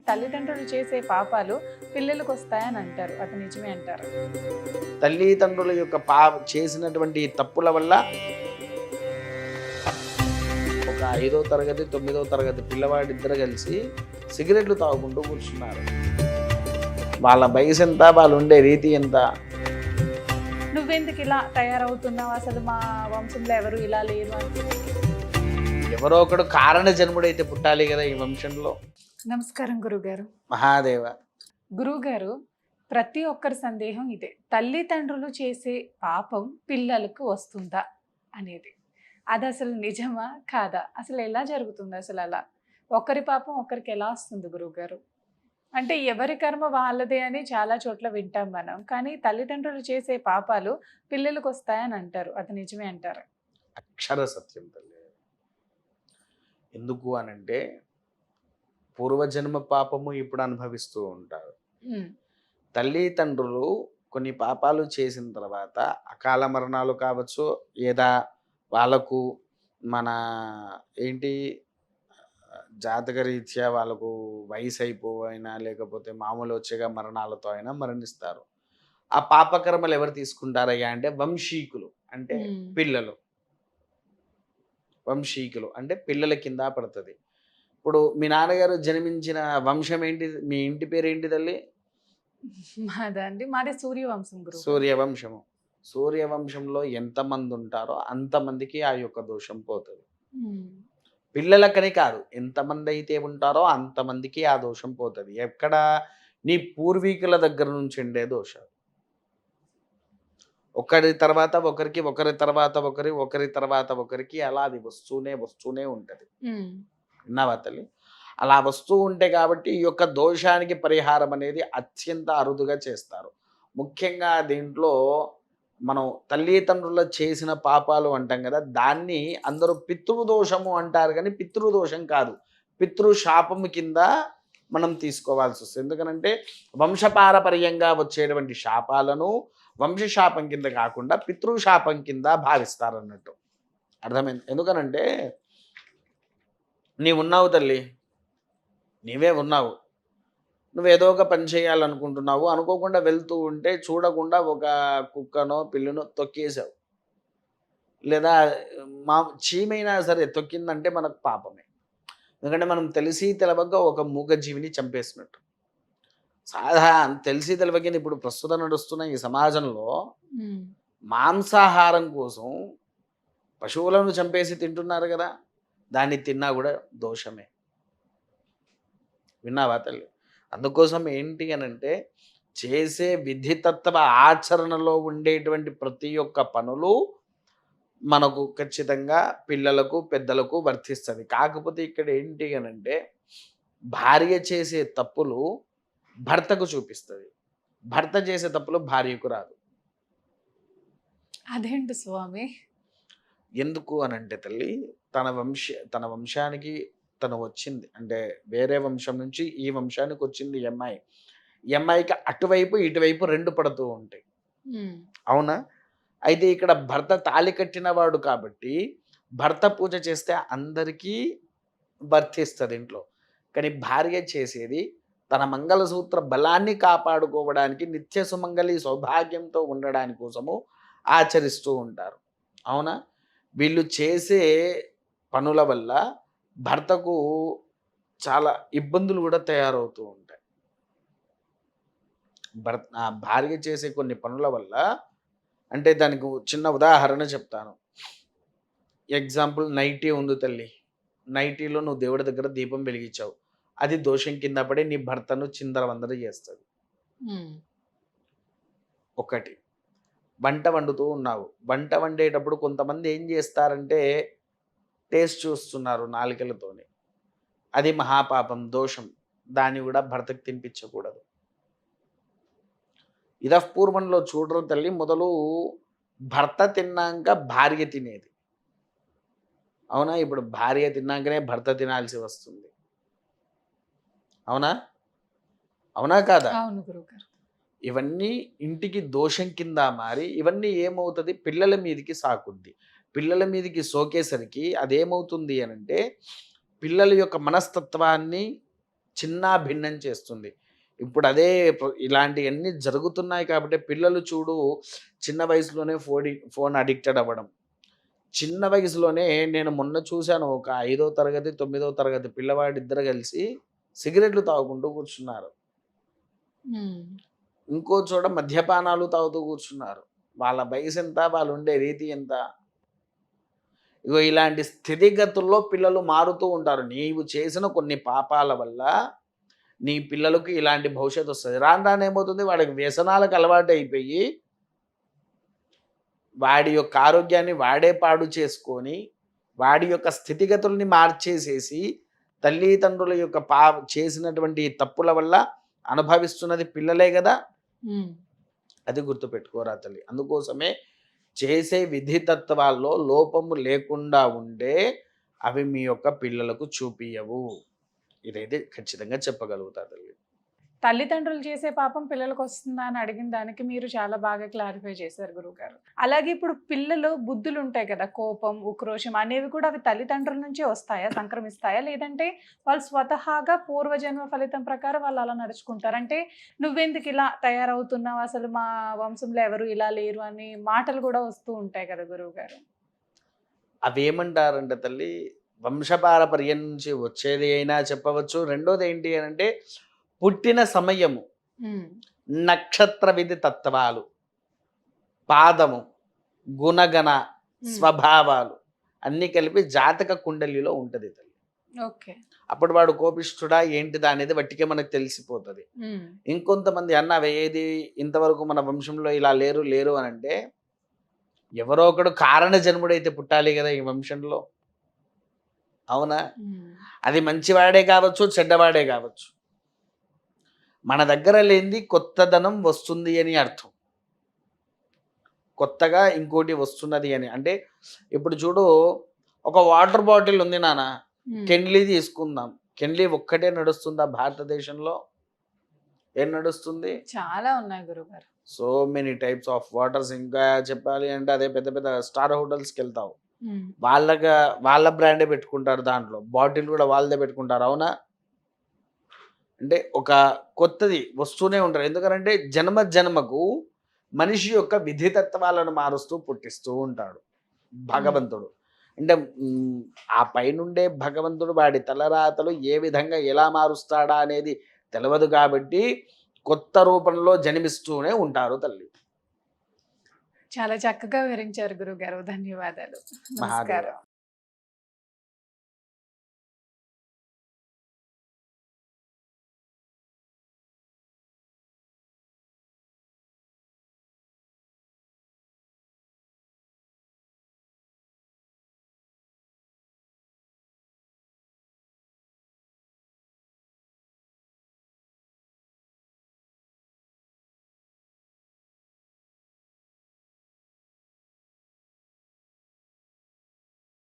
తల్లిదండ్రులు చేసే పాపాలు పిల్లలకు వస్తాయని అంటారు. అది నిజమే అంటారు. తల్లిదండ్రుల యొక్క చేసినటువంటి తప్పుల వల్ల ఒక 5వ తరగతి 9వ తరగతి పిల్లవాడిద్దరు కలిసి సిగరెట్లు తాగుకుంటూ కూర్చున్నారు. వాళ్ళ వయసు ఎంత, వాళ్ళు ఉండే రీతి ఎంత. నువ్వెందుకు ఇలా తయారవుతున్నావు, అసలు మా వంశంలో ఎవరు ఇలా లేరు అని. ఎవరో ఒకడు కారణ జన్ముడైతే పుట్టాలి కదా ఈ వంశంలో. నమస్కారం గురుగారు. మహాదేవ. గురుగారు, ప్రతి ఒక్కరి సందేహం ఇదే, తల్లిదండ్రులు చేసే పాపం పిల్లలకు వస్తుందా అనేది. అది అసలు నిజమా కాదా, అసలు ఎలా జరుగుతుంది, అసలు అలా ఒకరి పాపం ఒకరికి ఎలా వస్తుంది గురుగారు? అంటే ఎవరి కర్మ వాళ్ళదే అని చాలా చోట్ల వింటాం మనం, కానీ తల్లిదండ్రులు చేసే పాపాలు పిల్లలకు వస్తాయని అంటారు. అది నిజమే అంటారు. అక్షర సత్యం తల్లి. ఎందుకు అనంటే పూర్వజన్మ పాపము ఇప్పుడు అనుభవిస్తూ ఉంటారు. తల్లిదండ్రులు కొన్ని పాపాలు చేసిన తర్వాత అకాల మరణాలు కావచ్చు, లేదా వాళ్ళకు మన ఏంటి జాతకరీత్యా వాళ్ళకు వయసు అయిపోయినా లేకపోతే మామూలు వచ్చేగా మరణాలతో అయినా మరణిస్తారు. ఆ పాపకర్మలు ఎవరు తీసుకుంటారయ్యా అంటే వంశీకులు, అంటే పిల్లలు. వంశీకులు అంటే పిల్లల కింద పడుతుంది. ఇప్పుడు మీ నాన్నగారు జన్మించిన వంశం ఏంటి, మీ ఇంటి పేరు ఏంటి తల్లి? మాది సూర్యవంశం గురు. సూర్యవంశము. సూర్యవంశంలో ఎంతమంది ఉంటారో అంతమందికి ఆ యొక్క దోషం పోతుంది. పిల్లలకని కాదు, ఎంతమంది అయితే ఉంటారో అంతమందికి ఆ దోషం పోతుంది. ఎక్కడ? నీ పూర్వీకుల దగ్గర నుంచి ఉండే దోషం. ఒకరి తర్వాత ఒకరికి, ఒకరి తర్వాత ఒకరి తర్వాత ఒకరికి అలా అది వస్తూనే ఉంటుంది. విన్నావా తల్లి? అలా వస్తూ ఉంటే కాబట్టి ఈ యొక్క దోషానికి పరిహారం అనేది అత్యంత అరుదుగా చేస్తారు. ముఖ్యంగా దీంట్లో మనం తల్లిదండ్రుల చేసిన పాపాలు అంటాం కదా, దాన్ని అందరూ పితృదోషము అంటారు, కానీ పితృదోషం కాదు, పితృశాపము కింద మనం తీసుకోవాల్సి వస్తుంది. ఎందుకనంటే వంశపారపర్యంగా వచ్చేటువంటి శాపాలను వంశశాపం కింద కాకుండా పితృశాపం కింద భావిస్తారన్నట్టు. అర్థమైంది? ఎందుకనంటే నీవున్నావు తల్లి, నీవే ఉన్నావు, నువ్వేదో ఒక పని చేయాలనుకుంటున్నావు, అనుకోకుండా వెళ్తూ ఉంటే చూడకుండా ఒక కుక్కనో పిల్లినో తొక్కేసావు, లేదా మా చీమైనా సరే తొక్కిందంటే మనకు పాపమే. ఎందుకంటే మనం తెలిసి తెలవక ఒక మూగజీవిని చంపేసినట్టు. తెలిసి తెలవక ఇప్పుడు ప్రస్తుతం నడుస్తున్న ఈ సమాజంలో మాంసాహారం కోసం పశువులను చంపేసి తింటున్నారు కదా, దాన్ని తిన్నా కూడా దోషమే. విన్నావా తల్లి? అందుకోసం ఏంటి అనంటే చేసే విధితత్వ ఆచరణలో ఉండేటువంటి ప్రతి ఒక్క పనులు మనకు ఖచ్చితంగా పిల్లలకు పెద్దలకు వర్తిస్తుంది. కాకపోతే ఇక్కడ ఏంటి అనంటే భార్య చేసే తప్పులు భర్తకు చూపిస్తుంది, భర్త చేసే తప్పులు భార్యకు రాదు. అదేంటి స్వామి? ఎందుకు అనంటే తల్లి, తన వంశానికి తను వచ్చింది, అంటే వేరే వంశం నుంచి ఈ వంశానికి వచ్చింది ఈ అమ్మాయి. ఈ అమ్మాయికి అటువైపు ఇటువైపు రెండు పడుతూ ఉంటాయి. అవునా? అయితే ఇక్కడ భర్త తాళి కట్టినవాడు కాబట్టి భర్త పూజ చేస్తే అందరికీ వర్తిస్తుంది ఇంట్లో. కానీ భార్య చేసేది తన మంగళసూత్ర బలాన్ని కాపాడుకోవడానికి, నిత్య సుమంగళి సౌభాగ్యంతో ఉండడానికి కోసము ఆచరిస్తూ ఉంటారు. అవునా? వీళ్ళు చేసే పనుల వల్ల భర్తకు చాలా ఇబ్బందులు కూడా తయారవుతూ ఉంటాయి. భార్య చేసే కొన్ని పనుల వల్ల, అంటే దానికి చిన్న ఉదాహరణ చెప్తాను. ఎగ్జాంపుల్, నైటీ ఉంది తల్లి, నైటీలో నువ్వు దేవుడి దగ్గర దీపం వెలిగించావు, అది దోషం కింద పడి నీ భర్తను చిందరవందర చేస్తుంది. ఒకటి. వంట వండుతూ ఉన్నావు, వంట వండేటప్పుడు కొంతమంది ఏం చేస్తారంటే టేస్ట్ చూస్తున్నారు నాలుకలతోని, అది మహాపాపం, దోషం. దాన్ని కూడా భర్తకు తినిపించకూడదు. ఇదపూర్వంలో చూడరు తల్లి, మొదలు భర్త తిన్నాక భార్య తినేది. అవునా? ఇప్పుడు భార్య తిన్నాకనే భర్త తినాల్సి వస్తుంది. అవునా? అవునా కాదా? ఇవన్నీ ఇంటికి దోషం కింద మారి ఇవన్నీ ఏమవుతుంది, పిల్లల మీదకి సాకుద్ది. పిల్లల మీదకి సోకేసరికి అదేమవుతుంది అనంటే పిల్లల యొక్క మనస్తత్వాన్ని చిన్న భిన్నం చేస్తుంది. ఇప్పుడు అదే ఇలాంటివన్నీ జరుగుతున్నాయి కాబట్టి పిల్లలు చూడు చిన్న వయసులోనే ఫోన్ అడిక్టెడ్ అవ్వడం. చిన్న వయసులోనే నేను మొన్న చూశాను ఒక 5వ తరగతి, 9వ తరగతి పిల్లవాడిద్దరు కలిసి సిగరెట్లు తాగుకుంటూ కూర్చున్నారు. హ్మ్. ఇంకో చోట మద్యపానాలు తాగుతూ కూర్చున్నారు. వాళ్ళ వయసెంత? వాళ్ళుండే రీతి ఎంత? ఇగో ఇలాంటి స్థితిగతుల్లో పిల్లలు మారుతూ ఉంటారు. నీవు చేసిన కొన్ని పాపాల వల్ల నీ పిల్లలకు ఇలాంటి భవిష్యత్తొస్తది. రాను రాను ఏమవుతుంది వాడికి వ్యసనాలకు అలవాటయిపోయి, వాడి యొక్క ఆరోగ్యాన్ని వాడే పాడు చేసుకొని, వాడి యొక్క స్థితిగతుల్ని మార్చేసేసి, తల్లిదండ్రుల యొక్క చేసినటువంటి తప్పుల వల్ల అనుభవిస్తున్నది పిల్లలే గదా! హ్మ్. అది గుర్తుపెట్టుకోరా తల్లి. అందుకోసమే చేసే విధి తత్వాల్లో లోపము లేకుండా ఉండే అవి మీ యొక్క పిల్లలకు చూపియవు. ఇదైతే ఖచ్చితంగా చెప్పగలుగుతా తల్లి. తల్లిదండ్రులు చేసే పాపం పిల్లలకొస్తుందా అని అడిగిన దానికి మీరు చాలా బాగా క్లారిఫై చేశారు గురువుగారు. అలాగే ఇప్పుడు పిల్లలు బుద్ధులుంటాయి కదా! కోపం, ఉక్రోషం అనేవి కూడా అవి తల్లిదండ్రుల నుంచే వస్తాయా? సంక్రమిస్తాయా? లేదంటే వాళ్ళు స్వతహాగా పూర్వజన్మ ఫలితం ప్రకారం వాళ్ళు అలా నడుచుకుంటారా? అంటే నువ్వెందుకు ఇలా తయారవుతున్నావు? అసలు మా వంశంలో ఎవరు ఇలా లేరు అని మాటలు కూడా వస్తూ ఉంటాయి కదా గురువుగారు. అవేమంటారంటే తల్లి వంశపారపర్యం నుంచి వచ్చేది అయినా చెప్పవచ్చు. రెండోది ఏంటి అనంటే పుట్టిన సమయము, హ్మ్. నక్షత్ర విధి తత్వాలు, పాదము, గుణగణ, హ్మ్. స్వభావాలు అన్నీ కలిపి జాతక కుండలిలో ఉంటది తల్లి. ఓకే. అప్పుడు వాడు కోపిష్ఠుడా ఏంటిదా అనేది వట్టికే మనకు తెలిసిపోతది. హ్మ్. ఇంకొంతమంది అన్న ఏది ఇంతవరకు మన వంశంలో ఇలా లేరు లేరు అనంటే ఎవరో ఒకడు కారణ జన్ముడైతే పుట్టాలి గదా ఈ వంశంలో. అవునా? హ్మ్. అది మంచివాడే కావచ్చు, చెడ్డవాడే కావచ్చు. మన దగ్గర లేనిది కొత్తదనం వస్తుంది అని అర్థం. కొత్తగా ఇంకోటి వస్తున్నది అని. అంటే ఇప్పుడు చూడు ఒక వాటర్ బాటిల్ ఉంది నాన్న. హ్మ్. కెన్లీ తీసుకుందాం. కెన్లీ ఒక్కటే నడుస్తుందా భారతదేశంలో? ఏం నడుస్తుంది? చాలా ఉన్నాయి గురువుగారు. So many types of waters. ఇంకా చెప్పాలి అంటే అదే పెద్ద పెద్ద స్టార్ హోటల్స్‌కెళ్తావు. హ్మ్. వాళ్ళ బ్రాండే పెట్టుకుంటారు దాంట్లో. బాటిల్ కూడా వాళ్ళదే పెట్టుకుంటారు. అవునా? అంటే ఒక కొత్తది వస్తూనే ఉంటారు. ఎందుకనంటే జన్మ జన్మకు మనిషి యొక్క విధితత్వాలను మారుస్తూ పుట్టిస్తూ ఉంటాడు హ్మ్. భగవంతుడు. అంటే ఆ పైనుండే భగవంతుడు వాడి తలరాతలు ఏ విధంగా ఎలా మారుస్తాడా అనేది తెలవదు కాబట్టి కొత్త రూపంలో జన్మిస్తూనే ఉంటారు తల్లి. చాలా చక్కగా వివరించారు గురువుగారు. ధన్యవాదాలు. మహాదేవ. నమస్కారం.